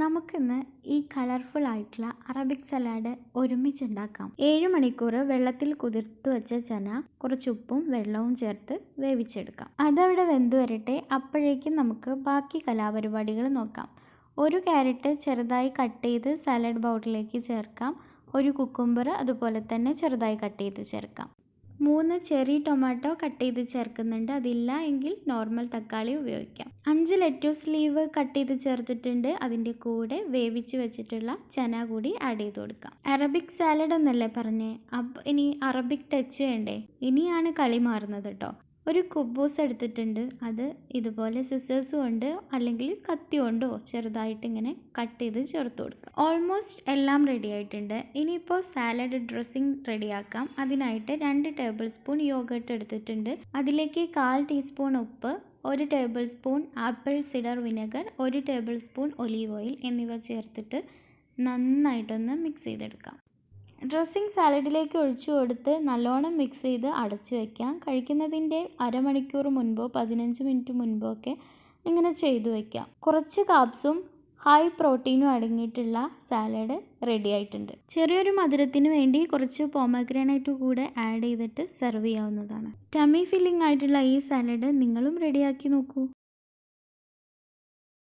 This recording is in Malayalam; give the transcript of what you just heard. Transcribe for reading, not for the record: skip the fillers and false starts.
നമുക്കിന്ന് ഈ കളർഫുൾ ആയിട്ടുള്ള അറബിക് സലാഡ് ഒരുമിച്ചുണ്ടാക്കാം. 7 മണിക്കൂർ വെള്ളത്തിൽ കുതിർത്ത് വെച്ച ചന കുറച്ച് ഉപ്പും വെള്ളവും ചേർത്ത് വേവിച്ചെടുക്കാം. അതവിടെ വെന്ത് വരട്ടെ. അപ്പോഴേക്കും നമുക്ക് ബാക്കി കലാപരിപാടികൾ നോക്കാം. ഒരു ക്യാരറ്റ് ചെറുതായി കട്ട് ചെയ്ത് സാലഡ് ബൗളിലേക്ക് ചേർക്കാം. ഒരു കുക്കുംബർ അതുപോലെ തന്നെ ചെറുതായി കട്ട് ചെയ്ത് ചേർക്കാം. 3 ചെറി ടൊമാറ്റോ കട്ട് ചെയ്ത് ചേർക്കുന്നുണ്ട്. അതില്ല എങ്കിൽ നോർമൽ തക്കാളി ഉപയോഗിക്കാം. 5 ലെറ്റ്യൂസ് ലീവ് കട്ട് ചെയ്ത് ചേർത്തിട്ടുണ്ട്. അതിൻ്റെ കൂടെ വേവിച്ച് വെച്ചിട്ടുള്ള ചന കൂടി ആഡ് ചെയ്ത് കൊടുക്കാം. അറബിക് സാലഡ് എന്നല്ലേ പറഞ്ഞേ, അപ്പോൾ ഇനി അറബിക് ടച്ച് വേണ്ടേ? ഇനിയാണ് കളി മാറുന്നത് കേട്ടോ. ഒരു കുബൂസ് എടുത്തിട്ടുണ്ട്. അത് ഇതുപോലെ സിസേഴ്സ് കൊണ്ട് അല്ലെങ്കിൽ കത്തി കൊണ്ടോ ചെറുതായിട്ട് ഇങ്ങനെ കട്ട് ചെയ്ത് ചേർത്ത് കൊടുക്കുക. ഓൾമോസ്റ്റ് എല്ലാം റെഡി ആയിട്ടുണ്ട്. ഇനിയിപ്പോൾ സാലഡ് ഡ്രസ്സിങ് റെഡിയാക്കാം. അതിനായിട്ട് 2 ടേബിൾ സ്പൂൺ യോഗർട്ട് എടുത്തിട്ടുണ്ട്. അതിലേക്ക് 1/4 ടീസ്പൂൺ ഉപ്പ്, 1 table spoon apple cider vinegar, 1 table spoon olive oil എന്നിവ ചേർത്തിട്ട് നന്നായിട്ടൊന്ന് മിക്സ് ചെയ്തെടുക്കാം. ഡ്രസ്സിങ് സാലഡിലേക്ക് ഒഴിച്ചു കൊടുത്ത് നല്ലോണം മിക്സ് ചെയ്ത് അടച്ചു വയ്ക്കാം. കഴിക്കുന്നതിൻ്റെ അരമണിക്കൂർ മുൻപോ 15 മിനിറ്റ് മുൻപോ ഒക്കെ ഇങ്ങനെ ചെയ്തു വയ്ക്കാം. കുറച്ച് കാർബ്സും ഹൈ പ്രോട്ടീനും അടങ്ങിയിട്ടുള്ള സാലഡ് റെഡി ആയിട്ടുണ്ട്. ചെറിയൊരു മധുരത്തിന് വേണ്ടി കുറച്ച് പോമഗ്രാനൈറ്റ് കൂടെ ആഡ് ചെയ്തിട്ട് സെർവ് ചെയ്യാവുന്നതാണ്. ടമ്മി ഫില്ലിംഗ് ആയിട്ടുള്ള ഈ സാലഡ് നിങ്ങളും റെഡിയാക്കി നോക്കൂ.